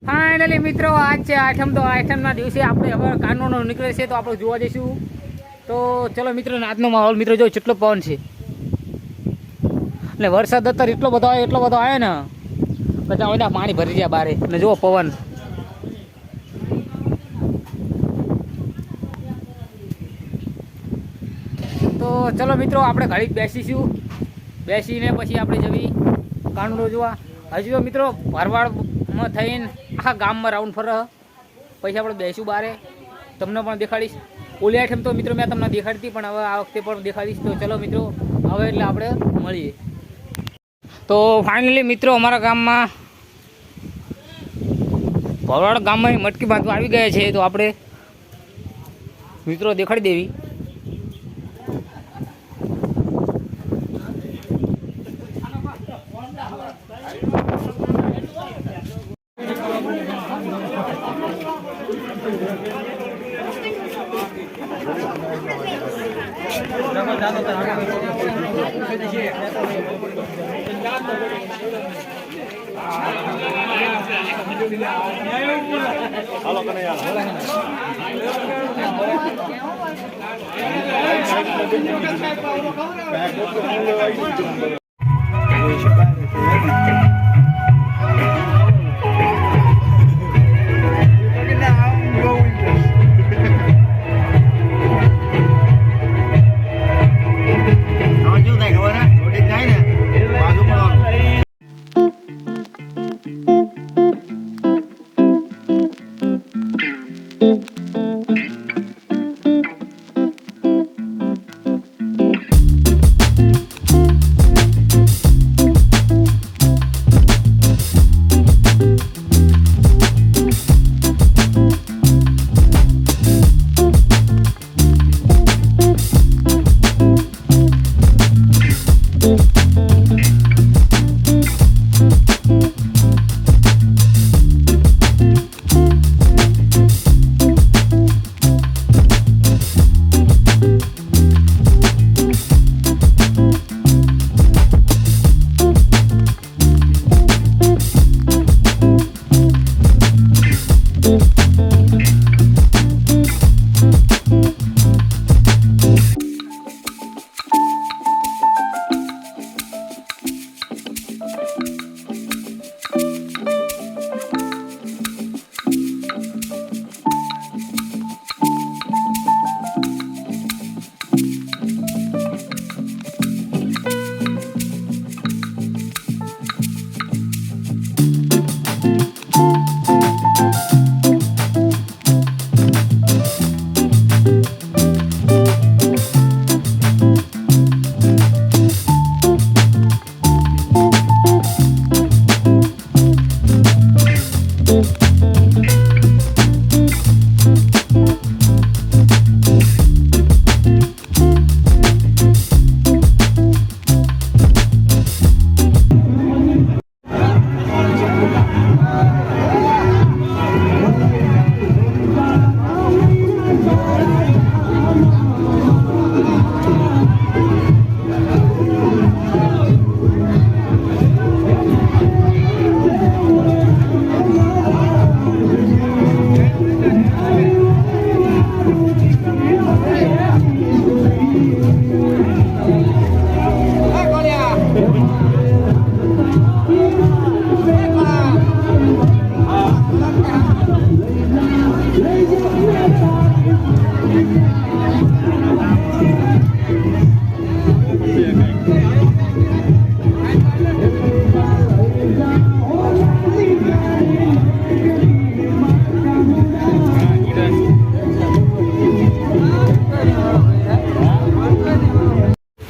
Finally મિત્રો આજ છે આઠમ. તો આઠમના દિવસે આપણે હવે કાનૂનો નીકળે છે તો આપણે જોવા જઈશું. તો ચલો મિત્રો, આજનો માહોલ મિત્રો જો કેટલો પવન છે એટલે વરસાદ અત્યારે એટલો બધો આવે ને બધા બધા પાણી ભરી જાય બારે. અને જુઓ પવન. તો ચલો મિત્રો, આપણે ઘડીક બેસીને પછી આપણે જવી કાનૂનો જોવા. હજુ તો મિત્રો ભરવાડમાં થઈને આખા ગામમાં રાઉન્ડ ફરે પછી આપણે બેસીશું બારે. તમને પણ દેખાડીશ. ઓલી આઈટમ તો મિત્રો મેં તમને દેખાડી હતી, પણ હવે આ વખતે પણ દેખાડીશ. તો ચલો મિત્રો, હવે એટલે આપણે મળીએ. તો ફાઇનલી મિત્રો અમારા ગામમાં ભરવાડ ગામમાં મટકી બાંધવા આવી ગયા છે. તો આપણે મિત્રો દેખાડી દેવી.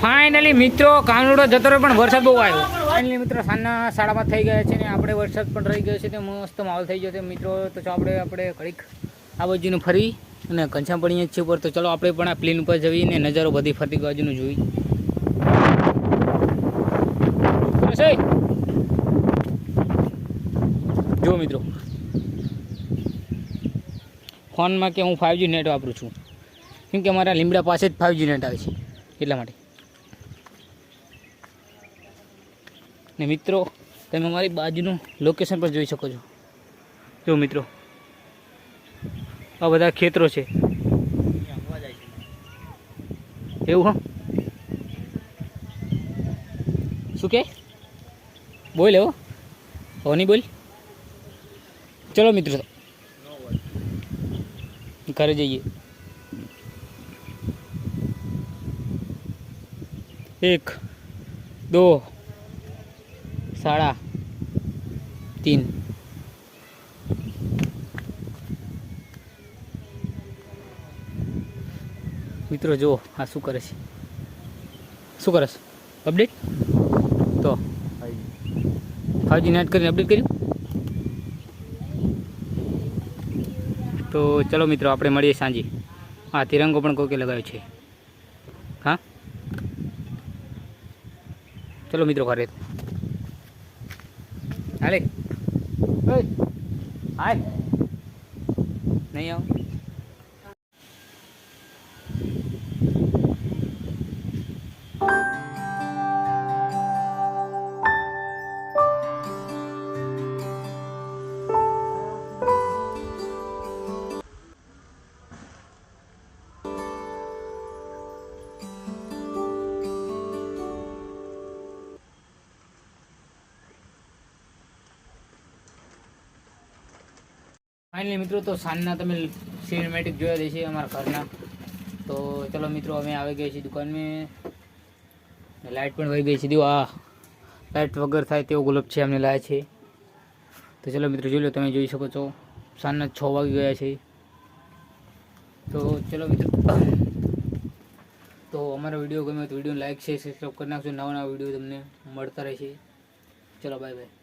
ફાઇનલી મિત્રો કાનુડો જતો રહ્યો, પણ વરસાદ બહુ આવ્યો. ફાઇનલી મિત્રો સાંજના 5:30 થઈ ગયા છે ને આપણે વરસાદ પણ રહી ગયો છે. તો મસ્ત માહોલ થઈ ગયો છે મિત્રો. તો આપણે ઘડીક આ બાજુનું ફરી અને ઘનશ્યામ પડીએ છીએ ઉપર. તો ચલો આપણે પણ આ પ્લેન ઉપર જઈને નજારો બધી ફરતી બાજુનું જોઈ. જો મિત્રો, ફોનમાં કે હું 5G નેટ વાપરું છું, કેમ કે અમારા લીમડા પાસે જ 5G નેટ આવે છે એટલા માટે. ને મિત્રો, તમે અમારી બાજુનું લોકેશન પર જોઈ શકો છો. જો મિત્રો આ બધા ખેતરો છે એવું હો શું કે બોલ એવો હો નહીં બોલ ચલો મિત્રો ઘરે જઈએ 1 2 3:30 મિત્રો જો આ શું કરે છે અપડેટ તો 5G નેટ કરીને અપડેટ કર્યું તો ચલો મિત્રો આપણે મળીએ સાંજે હા તિરંગો પણ કોકે લગાવ્યો છે હા ચલો મિત્રો ઘરે હાલે હાય નહીં આવ ફાઇનલી મિત્રો તો સાંજના તમે સિનેમેટિક જોયા દેશે અમારા ઘરના તો ચલો મિત્રો અમે આવી ગયા છીએ દુકાનમાં લાઇટ પણ વહી ગઈ છે દીવો આ લાઇટ વગર થાય તેવો ગુલાબ છે અમને લાયા છે તો ચલો મિત્રો જોઈ લો તમે જોઈ શકો છો સાંજના 6 વાગી ગયા છે તો ચલો મિત્રો તો અમારો વિડીયો ગમે તો વિડીયો લાઈક શેર સબસ્ક્રાઈબ કરી નાખજો નવા વિડીયો તમને મળતા રહેશે ચલો બાય બાય